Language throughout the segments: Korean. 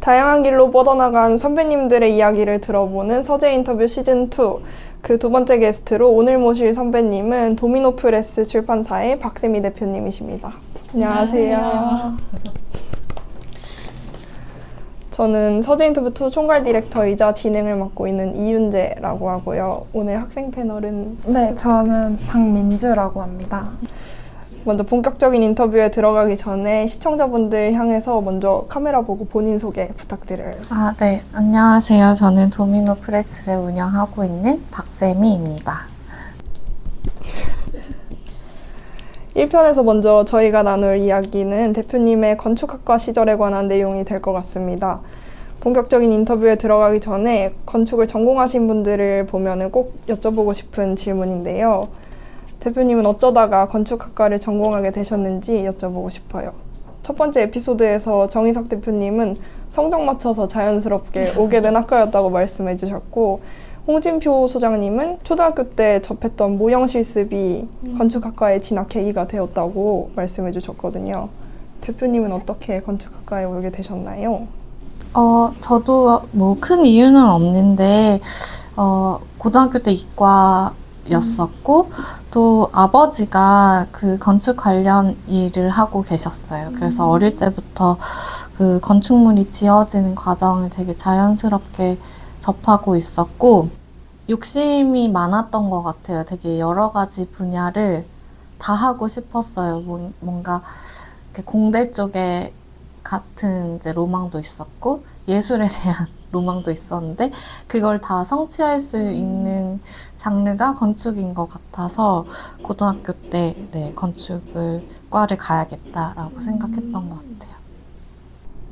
다양한 길로 뻗어나간 선배님들의 이야기를 들어보는 서재 인터뷰 시즌2. 그 두 번째 게스트로 오늘 모실 선배님은 도미노프레스 출판사의 박세미 대표님이십니다. 안녕하세요. 저는 서재 인터뷰 2 총괄 디렉터이자 진행을 맡고 있는 이윤재라고 하고요. 오늘 학생 패널은 네, 저는 박민주라고 합니다. 먼저 본격적인 인터뷰에 들어가기 전에 시청자분들 향해서 먼저 카메라 보고 본인 소개 부탁드려요. 네. 안녕하세요. 저는 도미노프레스를 운영하고 있는 박세미입니다. 1편에서 먼저 저희가 나눌 이야기는 대표님의 건축학과 시절에 관한 내용이 될 것 같습니다. 본격적인 인터뷰에 들어가기 전에 건축을 전공하신 분들을 보면은 꼭 여쭤보고 싶은 질문인데요. 대표님은 어쩌다가 건축학과를 전공하게 되셨는지 여쭤보고 싶어요. 첫 번째 에피소드에서 정희석 대표님은 성적 맞춰서 자연스럽게 오게 된 학과였다고 말씀해 주셨고, 홍진표 소장님은 초등학교 때 접했던 모형 실습이 건축학과에 진학 계기가 되었다고 말씀해 주셨거든요. 대표님은 어떻게 건축학과에 오게 되셨나요? 저도 뭐 큰 이유는 없는데, 고등학교 때 이과였었고, 또 아버지가 그 건축 관련 일을 하고 계셨어요. 그래서 어릴 때부터 그 건축물이 지어지는 과정을 되게 자연스럽게 접하고 있었고, 욕심이 많았던 것 같아요. 되게 여러 가지 분야를 다 하고 싶었어요. 뭔가 공대 쪽에 같은 이제 로망도 있었고, 예술에 대한 로망도 있었는데, 그걸 다 성취할 수 있는 장르가 건축인 것 같아서, 고등학교 때 건축과를 가야겠다라고 생각했던 것 같아요.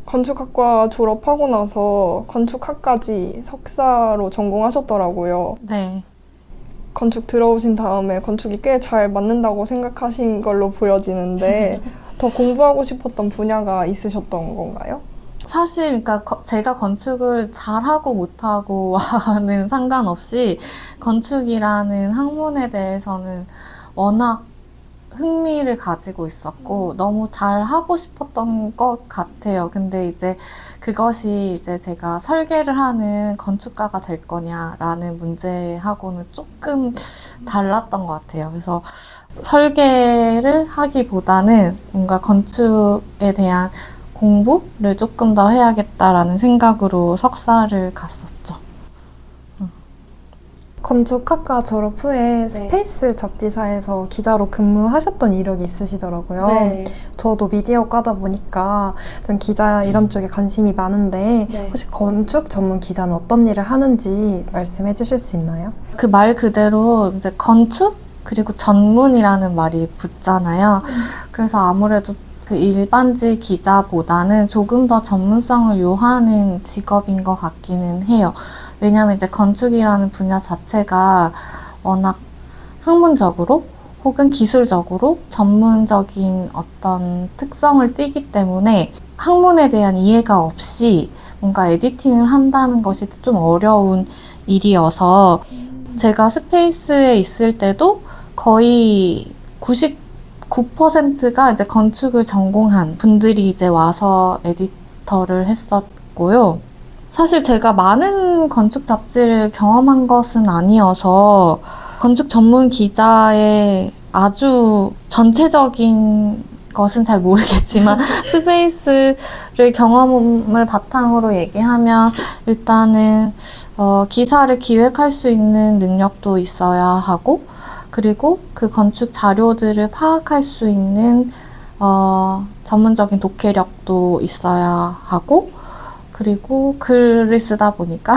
건축학과 졸업하고 나서 건축학까지 석사로 전공하셨더라고요. 네. 건축 들어오신 다음에 건축이 꽤 잘 맞는다고 생각하신 걸로 보여지는데 더 공부하고 싶었던 분야가 있으셨던 건가요? 사실 그러니까 제가 건축을 잘하고 못하고와는 상관없이 건축이라는 학문에 대해서는 워낙 흥미를 가지고 있었고 너무 잘하고 싶었던 것 같아요. 근데 이제 그것이 이제 제가 설계를 하는 건축가가 될 거냐라는 문제하고는 조금 달랐던 것 같아요. 그래서 설계를 하기보다는 뭔가 건축에 대한 공부를 조금 더 해야겠다라는 생각으로 석사를 갔었죠. 건축학과 졸업 후에 스페이스 잡지사에서 기자로 근무하셨던 이력이 있으시더라고요. 네. 저도 미디어 과다 보니까 좀 기자 이런 쪽에 관심이 많은데 혹시 건축 전문 기자는 어떤 일을 하는지 말씀해 주실 수 있나요? 그 말 그대로 이제 건축 그리고 전문이라는 말이 붙잖아요. 그래서 아무래도 그 일반직 기자보다는 조금 더 전문성을 요하는 직업인 것 같기는 해요. 왜냐하면 이제 건축이라는 분야 자체가 워낙 학문적으로 혹은 기술적으로 전문적인 어떤 특성을 띠기 때문에 학문에 대한 이해가 없이 뭔가 에디팅을 한다는 것이 좀 어려운 일이어서 제가 스페이스에 있을 때도 거의 99%가 이제 건축을 전공한 분들이 이제 와서 에디터를 했었고요. 사실 제가 많은 건축 잡지를 경험한 것은 아니어서 건축 전문 기자의 아주 전체적인 것은 잘 모르겠지만 스페이스를 경험을 바탕으로 얘기하면 일단은 기사를 기획할 수 있는 능력도 있어야 하고 그리고 그 건축 자료들을 파악할 수 있는 전문적인 독해력도 있어야 하고 그리고 글을 쓰다 보니까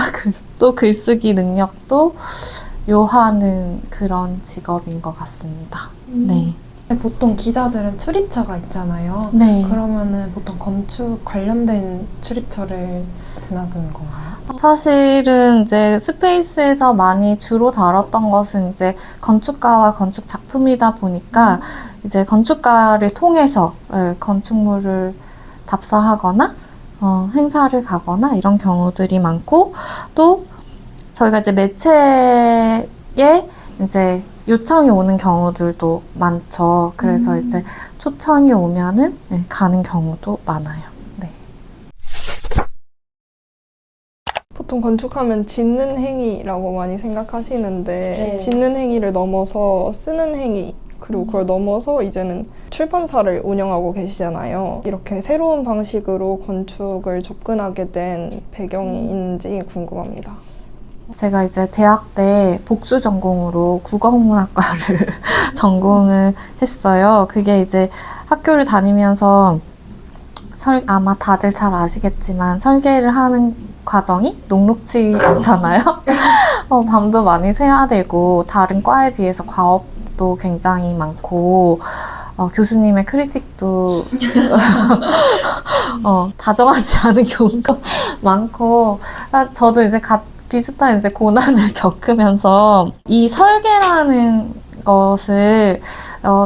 또 글쓰기 능력도 요하는 그런 직업인 것 같습니다. 네. 보통 기자들은 출입처가 있잖아요. 네. 그러면은 보통 건축 관련된 출입처를 드나드는 건가요? 사실은 이제 스페이스에서 많이 주로 다뤘던 것은 이제 건축가와 건축 작품이다 보니까 이제 건축가를 통해서 건축물을 답사하거나 행사를 가거나 이런 경우들이 많고 또 저희가 이제 매체에 이제 요청이 오는 경우들도 많죠. 그래서 이제 초청이 오면은 가는 경우도 많아요. 보통 건축하면 짓는 행위라고 많이 생각하시는데 짓는 행위를 넘어서 쓰는 행위 그리고 그걸 넘어서 이제는 출판사를 운영하고 계시잖아요. 이렇게 새로운 방식으로 건축을 접근하게 된 배경이 있는지 궁금합니다. 제가 이제 대학 때 복수 전공으로 국어문학과를 전공을 했어요. 그게 이제 학교를 다니면서 아마 다들 잘 아시겠지만 설계를 하는 과정이 녹록지 않잖아요. 밤도 많이 새야 되고 다른 과에 비해서 과업도 굉장히 많고 교수님의 크리틱도 다정하지 않은 경우가 많고 저도 이제 비슷한 이제 고난을 겪으면서 이 설계라는 것을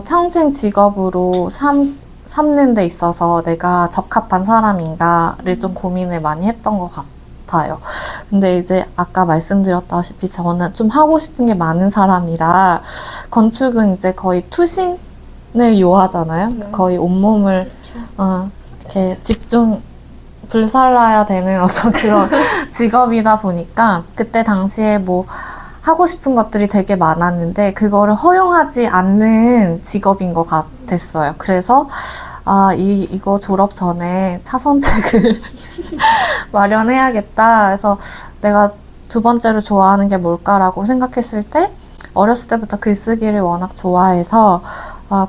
평생 직업으로 삼는 데 있어서 내가 적합한 사람인가를 좀 고민을 많이 했던 것 같아요. 근데 이제 아까 말씀드렸다시피 저는 좀 하고 싶은 게 많은 사람이라 건축은 이제 거의 투신을 요하잖아요. 네. 거의 온몸을 이렇게 불살라야 되는 어떤 그런 직업이다 보니까 그때 당시에 뭐 하고 싶은 것들이 되게 많았는데 그거를 허용하지 않는 직업인 것 같았어요. 그래서 이거 졸업 전에 차선책을 마련해야겠다. 그래서 내가 두 번째로 좋아하는 게 뭘까라고 생각했을 때 어렸을 때부터 글쓰기를 워낙 좋아해서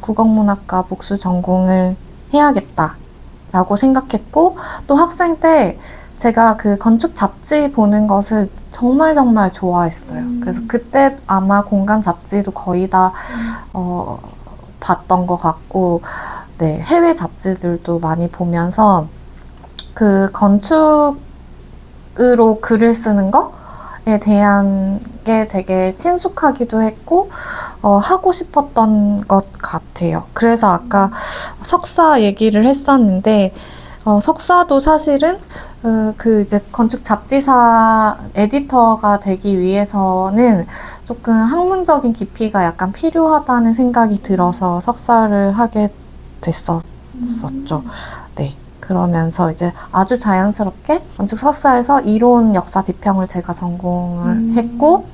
국어문학과 복수 전공을 해야겠다 라고 생각했고 또 학생 때 제가 그 건축 잡지 보는 것을 정말 좋아했어요. 그래서 그때 아마 공간 잡지도 거의 다 봤던 것 같고 네, 해외 잡지들도 많이 보면서 그 건축으로 글을 쓰는 거에 대한 게 되게 친숙하기도 했고 하고 싶었던 것 같아요. 그래서 아까 석사 얘기를 했었는데 석사도 사실은 그 이제 건축 잡지사 에디터가 되기 위해서는 조금 학문적인 깊이가 약간 필요하다는 생각이 들어서 석사를 하게 됐었죠. 네. 그러면서 이제 아주 자연스럽게 건축 석사에서 이론 역사 비평을 제가 전공을 했고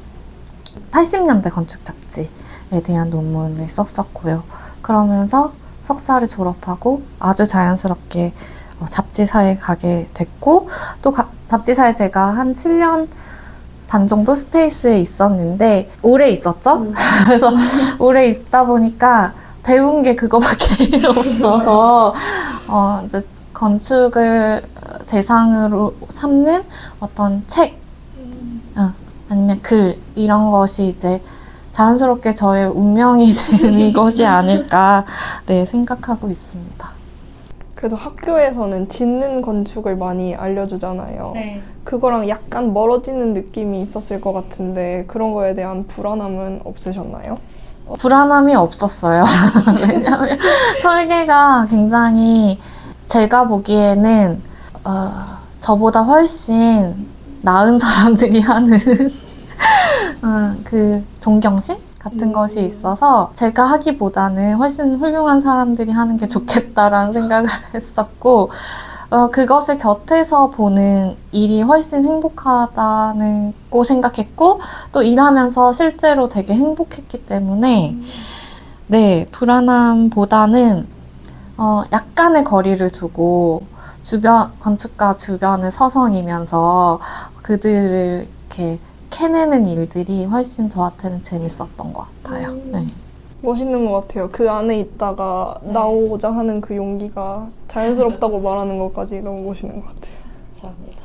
80년대 건축 잡지에 대한 논문을 썼었고요. 그러면서 석사를 졸업하고 아주 자연스럽게 잡지사에 가게 됐고 또 잡지사에 제가 한 7년 반 정도 스페이스에 있었는데 오래 있었죠? 그래서 오래 있다 보니까 배운 게 그거밖에 없어서 이제 건축을 대상으로 삼는 어떤 책 아니면 글 이런 것이 이제 자연스럽게 저의 운명이 된 것이 아닐까 네, 생각하고 있습니다. 그래도 학교에서는 짓는 건축을 많이 알려주잖아요. 네. 그거랑 약간 멀어지는 느낌이 있었을 것 같은데 그런 거에 대한 불안함은 없으셨나요? 불안함이 없었어요. 왜냐하면 설계가 굉장히 제가 보기에는 저보다 훨씬 나은 사람들이 하는 그 존경심 같은 것이 있어서 제가 하기보다는 훨씬 훌륭한 사람들이 하는 게 좋겠다라는 생각을 했었고 그것을 곁에서 보는 일이 훨씬 행복하다고 생각했고 또 일하면서 실제로 되게 행복했기 때문에 네, 불안함보다는 약간의 거리를 두고 건축가 주변을 서성이면서 그들을 이렇게 캐내는 일들이 훨씬 저한테는 재밌었던 것 같아요. 네. 멋있는 것 같아요. 그 안에 있다가 나오고자 하는 그 용기가 자연스럽다고 말하는 것까지 너무 멋있는 것 같아요. 감사합니다.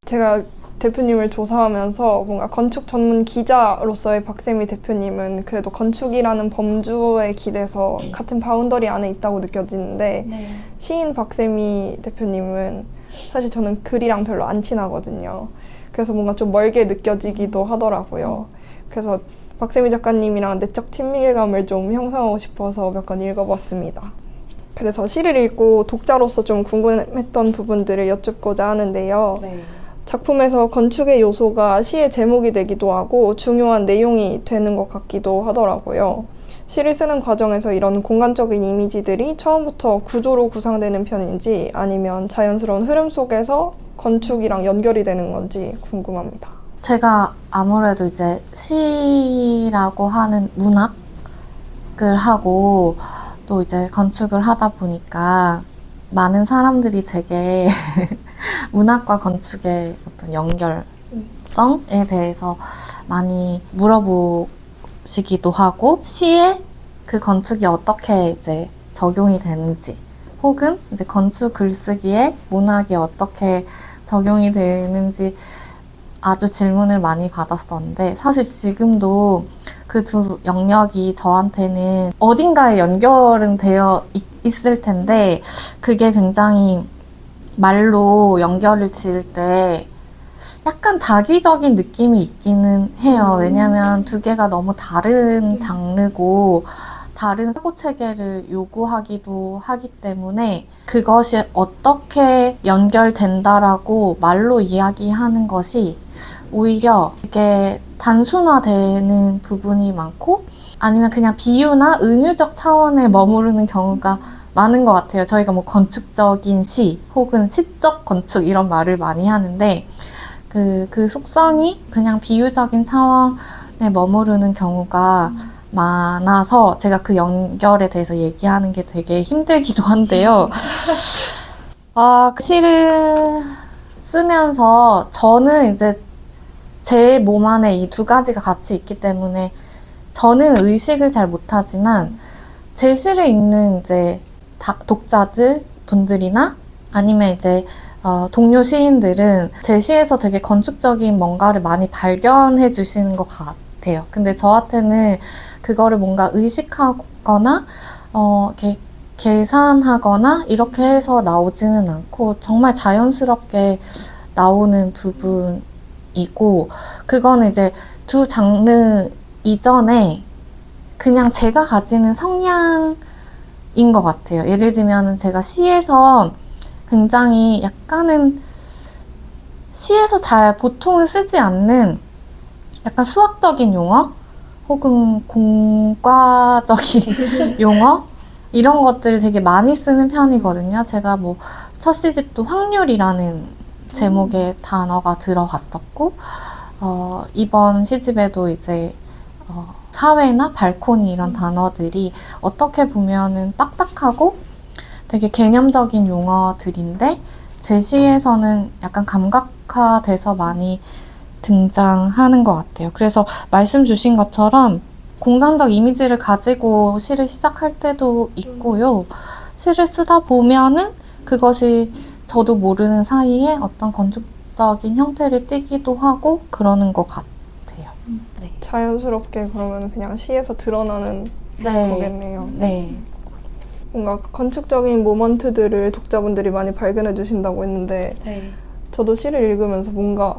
제가 대표님을 조사하면서 뭔가 건축 전문 기자로서의 박세미 대표님은 그래도 건축이라는 범주에 기대서 같은 바운더리 안에 있다고 느껴지는데 시인 박세미 대표님은 사실 저는 글이랑 별로 안 친하거든요. 그래서 뭔가 좀 멀게 느껴지기도 하더라고요. 그래서 박세미 작가님이랑 내적 친밀감을 좀 형성하고 싶어서 몇 권 읽어봤습니다. 그래서 시를 읽고 독자로서 좀 궁금했던 부분들을 여쭙고자 하는데요. 네. 작품에서 건축의 요소가 시의 제목이 되기도 하고 중요한 내용이 되는 것 같기도 하더라고요. 시를 쓰는 과정에서 이런 공간적인 이미지들이 처음부터 구조로 구상되는 편인지 아니면 자연스러운 흐름 속에서 건축이랑 연결이 되는 건지 궁금합니다. 제가 아무래도 이제 시라고 하는 문학을 하고 또 이제 건축을 하다 보니까 많은 사람들이 제게 문학과 건축의 어떤 연결성에 대해서 많이 물어보시기도 하고 시에 그 건축이 어떻게 이제 적용이 되는지 혹은 이제 건축 글쓰기에 문학이 어떻게 적용이 되는지 아주 질문을 많이 받았었는데 사실 지금도 그 두 영역이 저한테는 어딘가에 연결은 되어 있을 텐데 그게 굉장히 말로 연결을 지을 때 약간 자기적인 느낌이 있기는 해요. 왜냐면 두 개가 너무 다른 장르고 다른 사고 체계를 요구하기도 하기 때문에 그것이 어떻게 연결된다라고 말로 이야기하는 것이 오히려 이게 단순화되는 부분이 많고 아니면 그냥 비유나 은유적 차원에 머무르는 경우가 많은 것 같아요. 저희가 뭐 건축적인 시 혹은 시적 건축 이런 말을 많이 하는데 그 속성이 그냥 비유적인 차원에 머무르는 경우가 많아서 제가 그 연결에 대해서 얘기하는 게 되게 힘들기도 한데요. 그 시를 쓰면서 저는 이제 제 몸 안에 이 두 가지가 같이 있기 때문에 저는 의식을 잘 못하지만 제 시를 읽는 이제 독자들 분들이나 아니면 이제 동료 시인들은 제 시에서 되게 건축적인 뭔가를 많이 발견해 주시는 것 같아요. 근데 저한테는 그거를 뭔가 의식하거나 이렇게 계산하거나 이렇게 해서 나오지는 않고 정말 자연스럽게 나오는 부분이고 그거는 이제 두 장르 이전에 그냥 제가 가지는 성향인 것 같아요. 예를 들면 제가 시에서 굉장히 약간은 시에서 잘 보통은 쓰지 않는 약간 수학적인 용어 혹은 공과적인 용어 이런 것들을 되게 많이 쓰는 편이거든요. 제가 뭐 첫 시집도 확률이라는 제목의 단어가 들어갔었고 이번 시집에도 이제 사회나 발코니 이런 단어들이 어떻게 보면은 딱딱하고 되게 개념적인 용어들인데 제 시에서는 약간 감각화돼서 많이 등장하는 것 같아요. 그래서 말씀 주신 것처럼 공간적 이미지를 가지고 시를 시작할 때도 있고요. 시를 쓰다 보면은 그것이 저도 모르는 사이에 어떤 건축적인 형태를 띠기도 하고 그러는 것 같아요. 네. 자연스럽게 그러면 그냥 시에서 드러나는 거겠네요. 네. 뭔가 건축적인 모먼트들을 독자분들이 많이 발견해 주신다고 했는데 네. 저도 시를 읽으면서 뭔가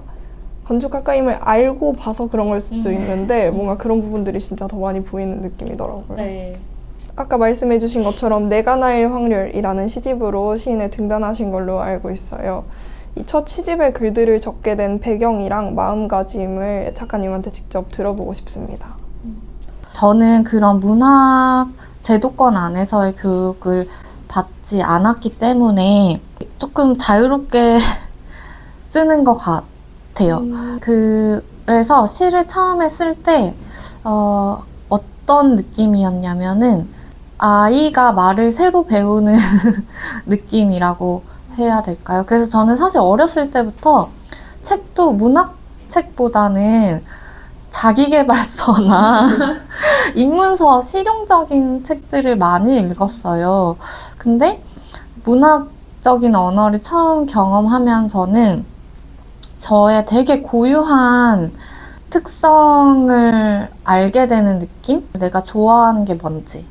건축학과임을 알고 봐서 그런 걸 수도 있는데 뭔가 그런 부분들이 진짜 더 많이 보이는 느낌이더라고요. 네. 아까 말씀해 주신 것처럼 내가 나일 확률이라는 시집으로 시인에 등단하신 걸로 알고 있어요. 이 첫 시집의 글들을 적게 된 배경이랑 마음가짐을 작가님한테 직접 들어보고 싶습니다. 저는 그런 문학 제도권 안에서의 교육을 받지 않았기 때문에 조금 자유롭게 쓰는 것 같아요. 그래서 시를 처음에 쓸 때 어떤 느낌이었냐면은 아이가 말을 새로 배우는 느낌이라고 해야 될까요? 그래서 저는 사실 어렸을 때부터 책도 문학책보다는 자기계발서나 인문서 실용적인 책들을 많이 읽었어요. 근데 문학적인 언어를 처음 경험하면서는 저의 되게 고유한 특성을 알게 되는 느낌? 내가 좋아하는 게 뭔지,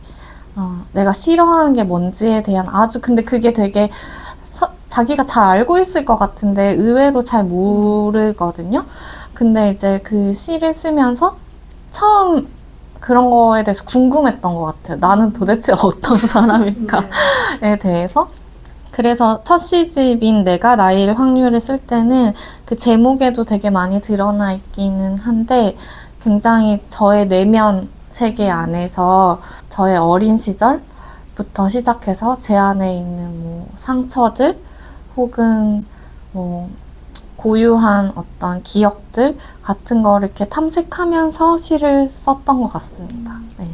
내가 싫어하는 게 뭔지에 대한 근데 그게 되게 자기가 잘 알고 있을 것 같은데 의외로 잘 모르거든요. 근데 이제 그 시를 쓰면서 처음 그런 거에 대해서 궁금했던 것 같아요. 나는 도대체 어떤 사람일까에 대해서. 그래서 첫 시집인 내가 나일 확률을 쓸 때는 그 제목에도 되게 많이 드러나 있기는 한데 굉장히 저의 내면을 세계 안에서 저의 어린 시절부터 시작해서 제 안에 있는 뭐 상처들 혹은 뭐 고유한 어떤 기억들 같은 거를 이렇게 탐색하면서 시를 썼던 것 같습니다. 네.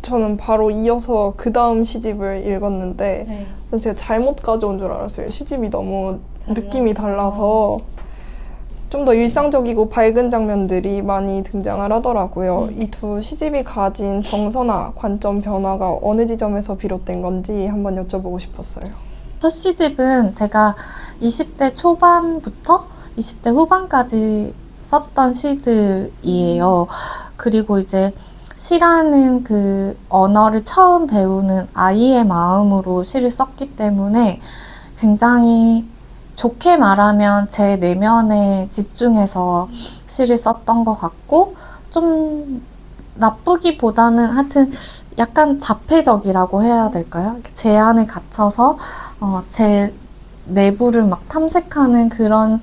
저는 바로 이어서 그 다음 시집을 읽었는데 제가 잘못 가져온 줄 알았어요. 시집이 너무 느낌이 달라서 좀 더 일상적이고 밝은 장면들이 많이 등장을 하더라고요. 이 두 시집이 가진 정서나 관점 변화가 어느 지점에서 비롯된 건지 한번 여쭤보고 싶었어요. 첫 시집은 제가 20대 초반부터 20대 후반까지 썼던 시들이에요. 그리고 이제 시라는 그 언어를 처음 배우는 아이의 마음으로 시를 썼기 때문에 굉장히 좋게 말하면 제 내면에 집중해서 시를 썼던 것 같고, 좀 나쁘기보다는 하여튼 약간 자폐적이라고 해야 될까요? 제 안에 갇혀서 제 내부를 막 탐색하는 그런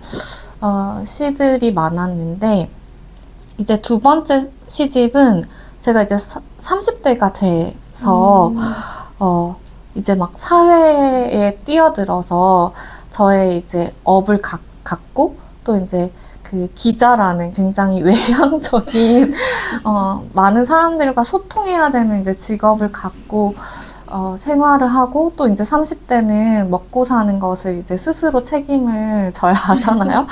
시들이 많았는데, 이제 두 번째 시집은 제가 이제 30대가 돼서 이제 막 사회에 뛰어들어서 저의 이제 업을 갖고 또 이제 그 기자라는 굉장히 외향적인 많은 사람들과 소통해야 되는 이제 직업을 갖고 생활을 하고, 또 이제 30대는 먹고 사는 것을 이제 스스로 책임을 져야 하잖아요.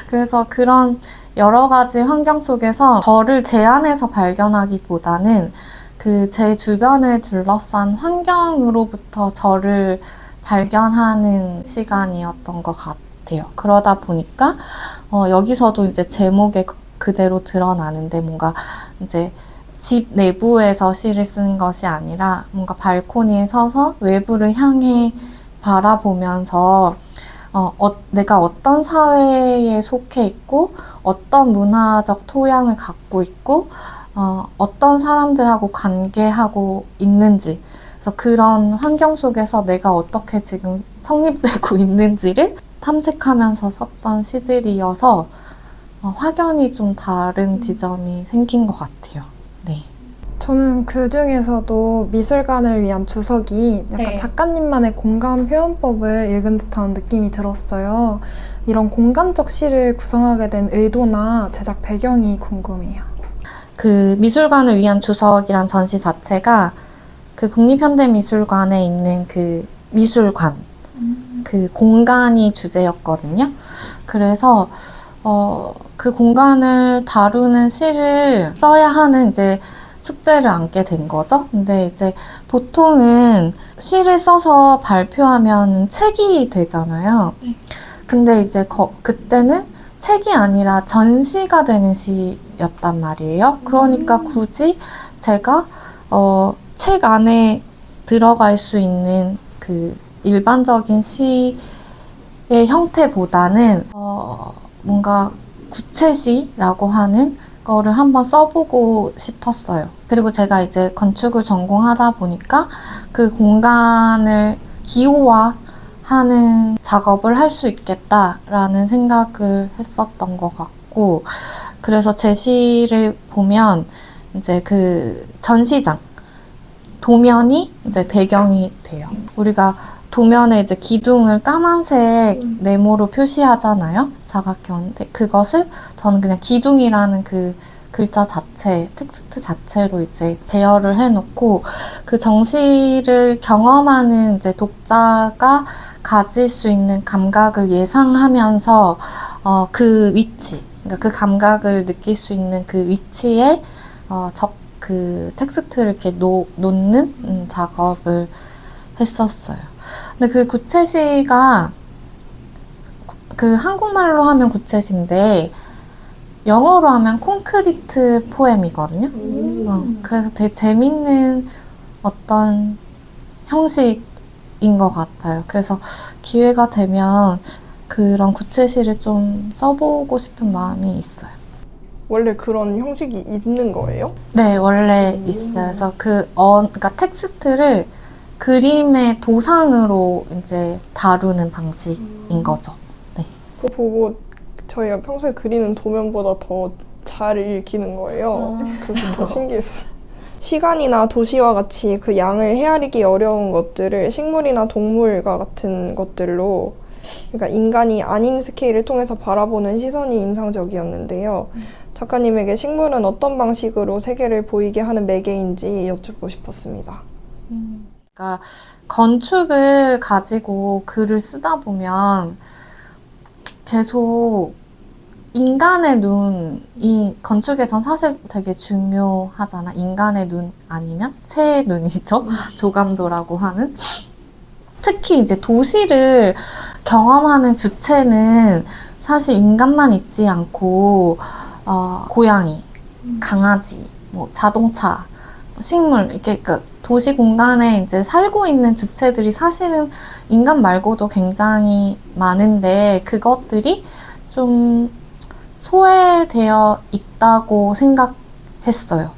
그래서 그런 여러 가지 환경 속에서 저를 제 안에서 발견하기보다는 그 제 주변을 둘러싼 환경으로부터 저를 발견하는 시간이었던 것 같아요. 그러다 보니까 여기서도 이제 제목에 그대로 드러나는데, 뭔가 이제 집 내부에서 시를 쓰는 것이 아니라 뭔가 발코니에 서서 외부를 향해 바라보면서 내가 어떤 사회에 속해 있고 어떤 문화적 토양을 갖고 있고 어떤 사람들하고 관계하고 있는지, 그래서 그런 환경 속에서 내가 어떻게 지금 성립되고 있는지를 탐색하면서 썼던 시들이어서 확연히 좀 다른 지점이 생긴 것 같아요. 네. 저는 그 중에서도 미술관을 위한 주석이 약간 작가님만의 공간 표현법을 읽은 듯한 느낌이 들었어요. 이런 공간적 시를 구성하게 된 의도나 제작 배경이 궁금해요. 그 미술관을 위한 주석이란 전시 자체가 그 국립현대미술관에 있는 그 미술관, 그 공간이 주제였거든요. 그래서 그 공간을 다루는 시를 써야 하는 이제 숙제를 안게 된 거죠. 근데 이제 보통은 시를 써서 발표하면 책이 되잖아요. 근데 이제 그때는 책이 아니라 전시가 되는 시였단 말이에요. 그러니까 굳이 제가 책 안에 들어갈 수 있는 그 일반적인 시의 형태보다는 뭔가 구체시라고 하는 거를 한번 써보고 싶었어요. 그리고 제가 이제 건축을 전공하다 보니까 그 공간을 기호화하는 작업을 할 수 있겠다라는 생각을 했었던 것 같고, 그래서 제시를 보면 이제 그 전시장 도면이 이제 배경이 돼요. 우리가 도면에 이제 기둥을 까만색 네모로 표시하잖아요. 사각형. 그것을 저는 그냥 기둥이라는 그 글자 자체, 텍스트 자체로 이제 배열을 해놓고, 그 정시를 경험하는 이제 독자가 가질 수 있는 감각을 예상하면서 그 위치, 그러니까 그 감각을 느낄 수 있는 그 위치에 그 텍스트를 이렇게 놓는 작업을 했었어요. 근데 그 구체시가 그 한국말로 하면 구체시인데 영어로 하면 콘크리트 포엠이거든요. 그래서 되게 재밌는 어떤 형식인 것 같아요. 그래서 기회가 되면 그런 구체시를 좀 써보고 싶은 마음이 있어요. 원래 그런 형식이 있는 거예요? 네, 원래 있어요. 그래서 그러니까 텍스트를 그림의 도상으로 이제 다루는 방식인 거죠. 네. 그거 보고 저희가 평소에 그리는 도면보다 더 잘 읽히는 거예요. 그래서 더 신기했어요. 시간이나 도시와 같이 그 양을 헤아리기 어려운 것들을 식물이나 동물과 같은 것들로, 그러니까 인간이 아닌 스케일을 통해서 바라보는 시선이 인상적이었는데요. 작가님에게 식물은 어떤 방식으로 세계를 보이게 하는 매개인지 여쭙고 싶었습니다. 그러니까 건축을 가지고 글을 쓰다 보면 계속 인간의 눈이 건축에선 사실 되게 중요하잖아. 인간의 눈 아니면 새의 눈이죠. 조감도라고 하는. 특히 이제 도시를 경험하는 주체는 사실 인간만 있지 않고 고양이, 강아지, 뭐 자동차, 식물 이렇게 그러니까 도시 공간에 이제 살고 있는 주체들이 사실은 인간 말고도 굉장히 많은데 그것들이 좀 소외되어 있다고 생각했어요.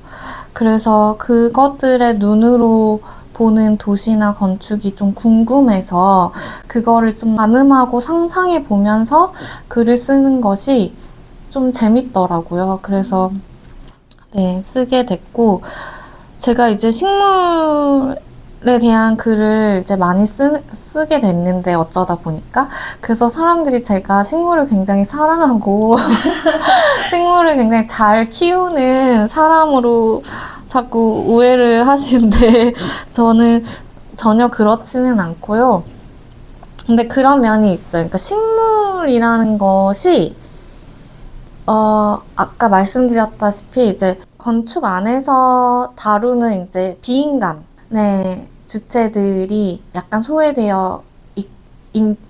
그래서 그것들의 눈으로 보는 도시나 건축이 좀 궁금해서 그거를 좀 가늠하고 상상해 보면서 글을 쓰는 것이 좀 재밌더라고요. 그래서 네, 쓰게 됐고 제가 이제 식물에 대한 글을 이제 많이 쓰게 됐는데 어쩌다 보니까 그래서 사람들이 제가 식물을 굉장히 사랑하고 식물을 굉장히 잘 키우는 사람으로 자꾸 오해를 하시는데 저는 전혀 그렇지는 않고요. 근데 그런 면이 있어요. 그러니까 식물이라는 것이 아까 말씀드렸다시피 이제 건축 안에서 다루는 이제 비인간의 주체들이 약간 소외되어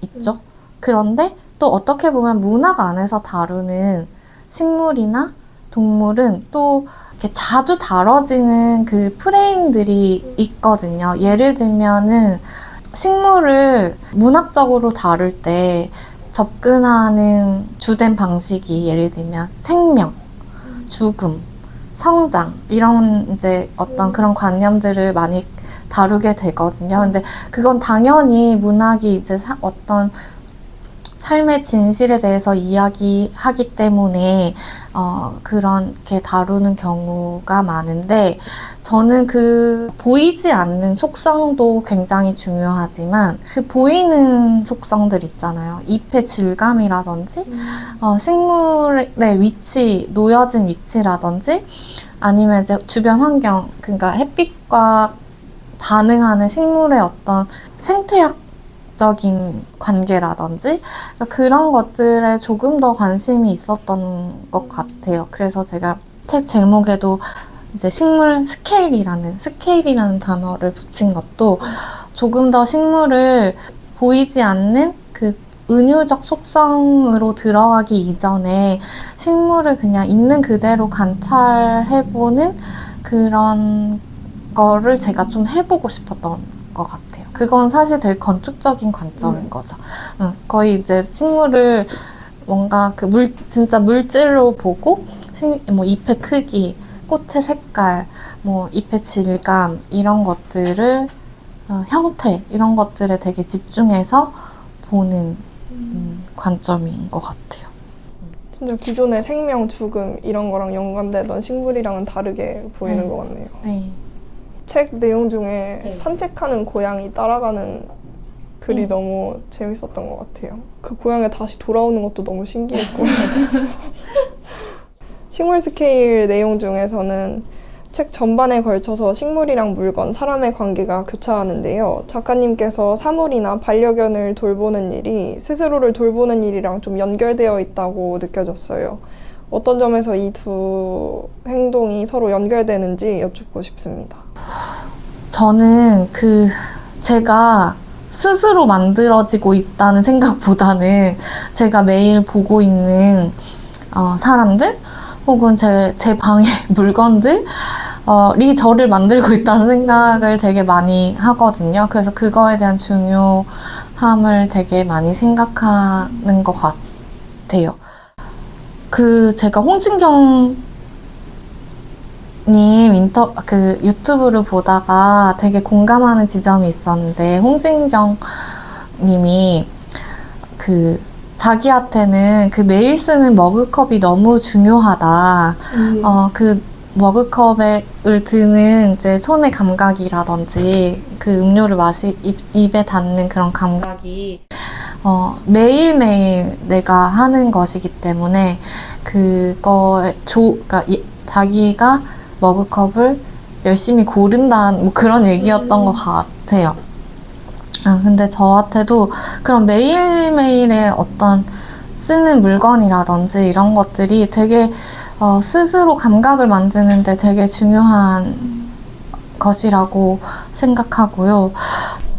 있죠. 그런데 또 어떻게 보면 문학 안에서 다루는 식물이나 동물은 또 이렇게 자주 다뤄지는 그 프레임들이 있거든요. 예를 들면은 식물을 문학적으로 다룰 때 접근하는 주된 방식이 예를 들면 생명, 죽음, 성장 이런 이제 어떤 그런 관념들을 많이 다루게 되거든요. 근데 그건 당연히 문학이 이제 어떤 삶의 진실에 대해서 이야기하기 때문에 그렇게 다루는 경우가 많은데 저는 그 보이지 않는 속성도 굉장히 중요하지만 그 보이는 속성들 있잖아요. 잎의 질감이라든지 식물의 위치, 놓여진 위치라든지 아니면 이제 주변 환경, 그러니까 햇빛과 반응하는 식물의 어떤 생태학적인 관계라든지 그런 것들에 조금 더 관심이 있었던 것 같아요. 그래서 제가 책 제목에도 이제 식물 스케일이라는 단어를 붙인 것도 조금 더 식물을 보이지 않는 그 은유적 속성으로 들어가기 이전에 식물을 그냥 있는 그대로 관찰해보는 그런 거를 제가 좀 해보고 싶었던 것 같아요. 그건 사실 되게 건축적인 관점인 거죠. 거의 이제 식물을 뭔가 진짜 물질로 보고 뭐 잎의 크기, 꽃의 색깔, 뭐 잎의 질감 이런 것들을 형태 이런 것들에 되게 집중해서 보는 관점인 것 같아요. 진짜 기존의 생명, 죽음 이런 거랑 연관되던 식물이랑은 다르게 보이는 것 같네요. 네. 책 내용 중에 산책하는 고양이 따라가는 글이 너무 재밌었던 것 같아요. 그 고양이가 다시 돌아오는 것도 너무 신기했고 식물 스케일 내용 중에서는 책 전반에 걸쳐서 식물이랑 물건, 사람의 관계가 교차하는데요. 작가님께서 사물이나 반려견을 돌보는 일이 스스로를 돌보는 일이랑 좀 연결되어 있다고 느껴졌어요. 어떤 점에서 이 두 행동이 서로 연결되는지 여쭙고 싶습니다. 저는 제가 스스로 만들어지고 있다는 생각보다는 제가 매일 보고 있는 사람들 혹은 제 방의 물건들이 저를 만들고 있다는 생각을 되게 많이 하거든요. 그래서 그거에 대한 중요함을 되게 많이 생각하는 것 같아요. 제가 홍진경 님 유튜브를 보다가 되게 공감하는 지점이 있었는데 홍진경 님이 자기한테는 매일 쓰는 머그컵이 너무 중요하다. 머그컵을 드는 이제 손의 감각이라든지 그 음료를 입에 닿는 그런 감각이 매일매일 내가 하는 것이기 때문에 그러니까 자기가 머그컵을 열심히 고른다는 뭐 그런 얘기였던 것 같아요. 근데 저한테도 그런 매일매일의 어떤 쓰는 물건이라든지 이런 것들이 되게 스스로 감각을 만드는데 되게 중요한 것이라고 생각하고요.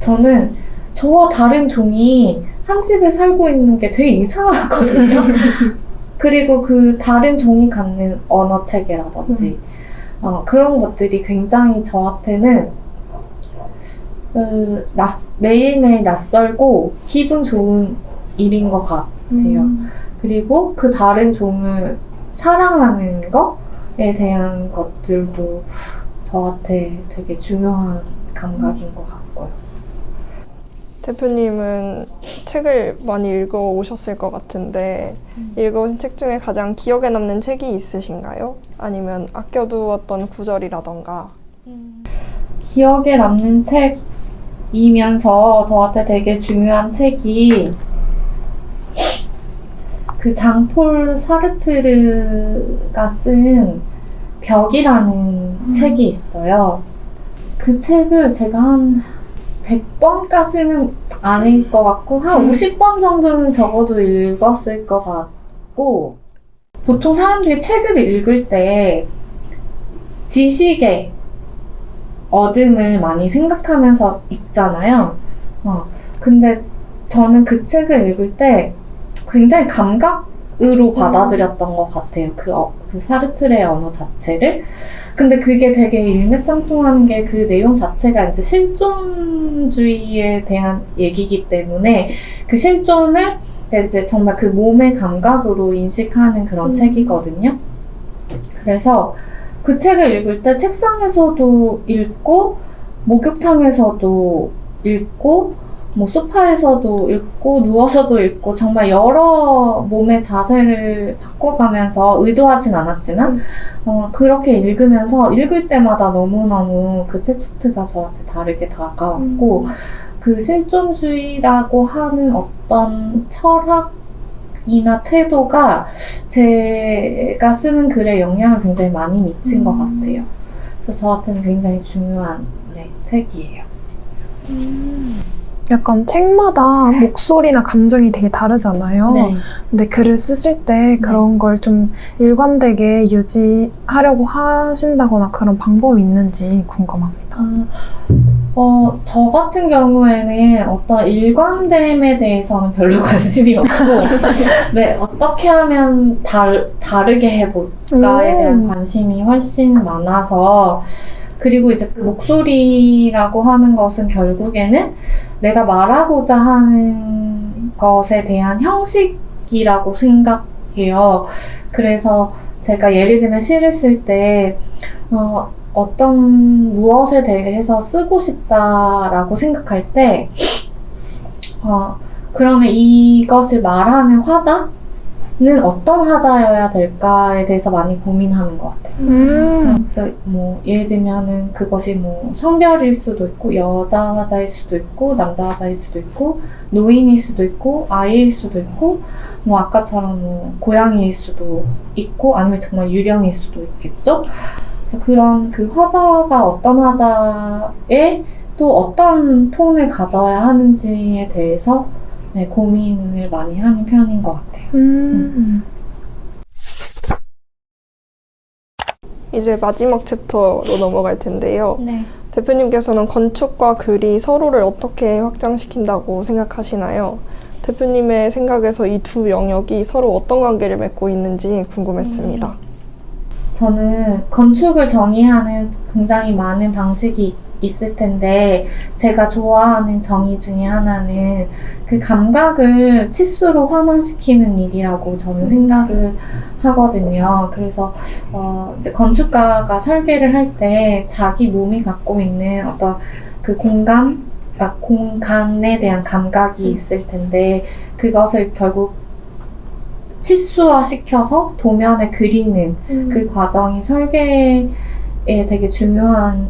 저는 저와 다른 종이 한 집에 살고 있는 게 되게 이상하거든요. 그리고 그 다른 종이 갖는 언어 체계라든지 그런 것들이 굉장히 저한테는 매일매일 낯설고 기분 좋은 일인 것 같아요. 그리고 그 다른 종을 사랑하는 것에 대한 것들도 저한테 되게 중요한 감각인 것 같고요. 대표님은 책을 많이 읽어오셨을 것 같은데 읽어오신 책 중에 가장 기억에 남는 책이 있으신가요? 아니면 아껴두었던 구절이라던가. 기억에 남는 책이면서 저한테 되게 중요한 책이 그 장폴 사르트르가 쓴 벽이라는 책이 있어요. 그 책을 제가 한 100번까지는 아닐 것 같고 한 50번 정도는 적어도 읽었을 것 같고, 보통 사람들이 책을 읽을 때 지식의 어둠을 많이 생각하면서 읽잖아요. 근데 저는 그 책을 읽을 때 굉장히 감각으로 받아들였던 것 같아요. 그 사르트르의 언어 자체를. 근데 그게 되게 일맥상통하는 게 그 내용 자체가 이제 실존주의에 대한 얘기이기 때문에 그 실존을 이제 정말 그 몸의 감각으로 인식하는 그런 책이거든요. 그래서 그 책을 읽을 때 책상에서도 읽고, 목욕탕에서도 읽고, 뭐 소파에서도 읽고, 누워서도 읽고, 정말 여러 몸의 자세를 바꿔가면서 의도하진 않았지만 그렇게 읽으면서 읽을 때마다 너무너무 그 텍스트가 저한테 다르게 다가왔고, 그 실존주의라고 하는 어떤 철학이나 태도가 제가 쓰는 글에 영향을 굉장히 많이 미친 것 같아요. 그래서 저한테는 굉장히 중요한 책이에요. 약간 책마다 목소리나 감정이 되게 다르잖아요. 네. 근데 글을 쓰실 때 그런 걸 좀 일관되게 유지하려고 하신다거나 그런 방법이 있는지 궁금합니다. 저 같은 경우에는 어떤 일관됨에 대해서는 별로 관심이 없고, 네, 어떻게 하면 다르게 해볼까에 대한 관심이 훨씬 많아서, 그리고 이제 그 목소리라고 하는 것은 결국에는 내가 말하고자 하는 것에 대한 형식이라고 생각해요. 그래서 제가 예를 들면 시를 쓸 때 어떤 무엇에 대해서 쓰고 싶다라고 생각할 때 그러면 이것을 말하는 화자는 어떤 화자여야 될까에 대해서 많이 고민하는 것 같아요. 그래서 뭐 예를 들면은 그것이 뭐 성별일 수도 있고, 여자 화자일 수도 있고, 남자 화자일 수도 있고, 노인일 수도 있고, 아이일 수도 있고, 뭐 아까처럼 뭐 고양이일 수도 있고, 아니면 정말 유령일 수도 있겠죠. 그래서 그런 그 화자가 어떤 화자에 또 어떤 톤을 가져야 하는지에 대해서 고민을 많이 하는 편인 것 같아요. 이제 마지막 챕터로 넘어갈 텐데요. 네. 대표님께서는 건축과 글이 서로를 어떻게 확장시킨다고 생각하시나요? 대표님의 생각에서 이 두 영역이 서로 어떤 관계를 맺고 있는지 궁금했습니다. 저는 건축을 정의하는 굉장히 많은 방식이 있을 텐데, 제가 좋아하는 정의 중에 하나는 그 감각을 치수로 환원시키는 일이라고 저는 생각을 하거든요. 그래서 이제 건축가가 설계를 할 때 자기 몸이 갖고 있는 어떤 그 공간에 대한 감각이 있을 텐데, 그것을 결국 치수화 시켜서 도면에 그리는 그 과정이 설계에 되게 중요한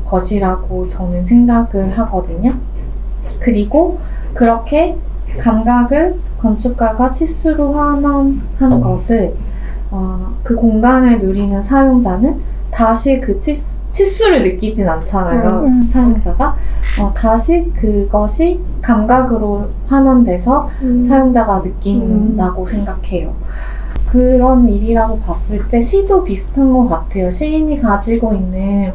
것이라고 저는 생각을 하거든요. 그리고 그렇게 감각을 건축가가 치수로 환원한 것을 그 공간을 누리는 사용자는 다시 그 치수를 느끼진 않잖아요. 사용자가. 다시 그것이 감각으로 환원돼서 사용자가 느낀다고 생각해요. 그런 일이라고 봤을 때 시도 비슷한 것 같아요. 시인이 가지고 있는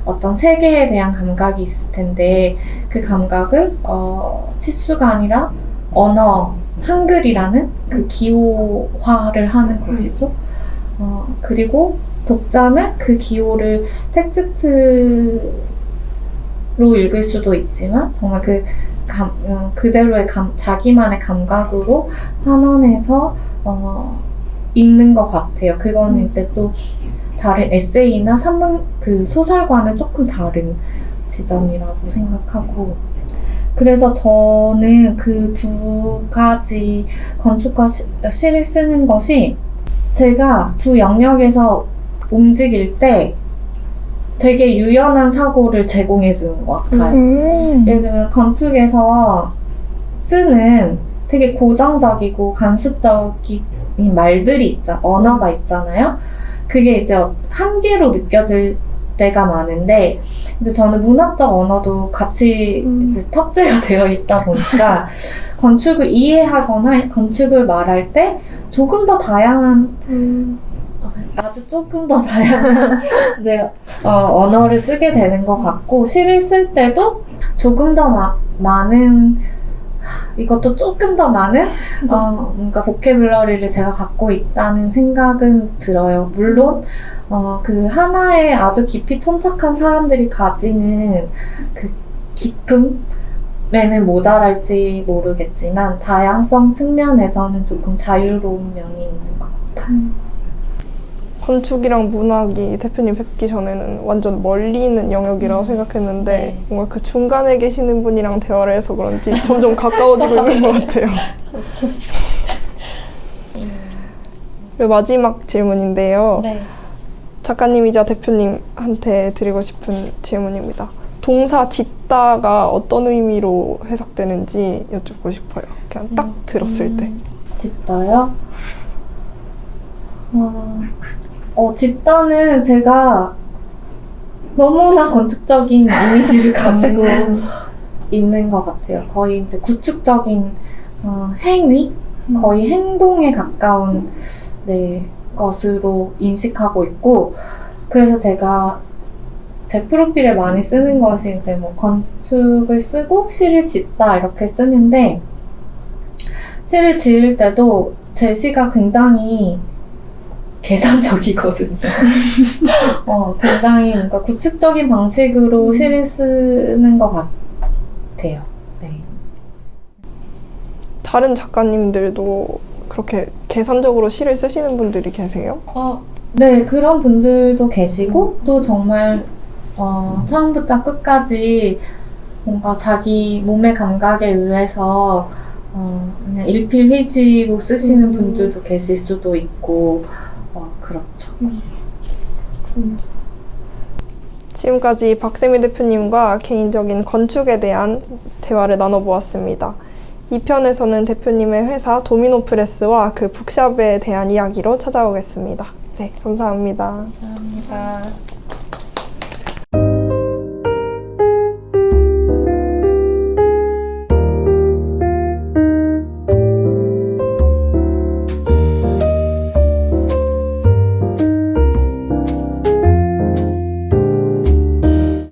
어떤 세계에 대한 감각이 있을 텐데 그 감각을 치수가 아니라 언어, 한글이라는 그 기호화를 하는 것이죠. 그리고 독자는 그 기호를 텍스트로 읽을 수도 있지만 정말 그대로의 자기만의 감각으로 환원해서 읽는 것 같아요. 그거는 이제 또 다른 에세이나 그 소설과는 조금 다른 지점이라고 생각하고, 그래서 저는 그 두 가지 건축과 시를 쓰는 것이 제가 두 영역에서 움직일 때 되게 유연한 사고를 제공해 주는 것 같아요. 예를 들면 건축에서 쓰는 되게 고정적이고 간습적인 말들이 언어가 있잖아요. 그게 이제 한계로 느껴질 때가 많은데, 근데 저는 문학적 언어도 같이 이제 탑재가 되어 있다 보니까 건축을 이해하거나 건축을 말할 때 조금 더 다양한 아주 조금 더 다양한 네, 언어를 쓰게 되는 것 같고, 시를 쓸 때도 조금 더 많은 이것도 조금 더 많은 뭔가 보캐블러리를 제가 갖고 있다는 생각은 들어요. 물론 그 하나에 아주 깊이 천착한 사람들이 가지는 그 깊음에는 모자랄지 모르겠지만 다양성 측면에서는 조금 자유로운 면이 있는 것 같아요. 건축이랑 문학이 대표님 뵙기 전에는 완전 멀리 있는 영역이라고 생각했는데 네. 뭔가 그 중간에 계시는 분이랑 대화를 해서 그런지 점점 가까워지고 있는 것 같아요. 그리고 마지막 질문인데요. 네. 작가님이자 대표님한테 드리고 싶은 질문입니다. 동사 짓다가 어떤 의미로 해석되는지 여쭙고 싶어요. 그냥 딱 들었을 때. 짓다요? 짓다는 제가 너무나 건축적인 이미지를 가지고 있는 것 같아요. 거의 이제 구축적인 행위? 거의 행동에 가까운 것으로 인식하고 있고, 그래서 제가 제 프로필에 많이 쓰는 것이 이제 뭐 건축을 쓰고 시를 짓다 이렇게 쓰는데, 시를 지을 때도 제 시가 굉장히 계산적이거든요. 굉장히 뭔가 구축적인 방식으로 시를 쓰는 것 같아요. 네. 다른 작가님들도 그렇게 계산적으로 시를 쓰시는 분들이 계세요? 네, 그런 분들도 계시고, 또 정말 처음부터 끝까지 뭔가 자기 몸의 감각에 의해서 그냥 일필휘지로 쓰시는 분들도 계실 수도 있고, 그렇죠. 지금까지 박세미 대표님과 개인적인 건축에 대한 대화를 나눠보았습니다. 2편에서는 대표님의 회사 도미노프레스와 그 북샵에 대한 이야기로 찾아오겠습니다. 네, 감사합니다. 감사합니다.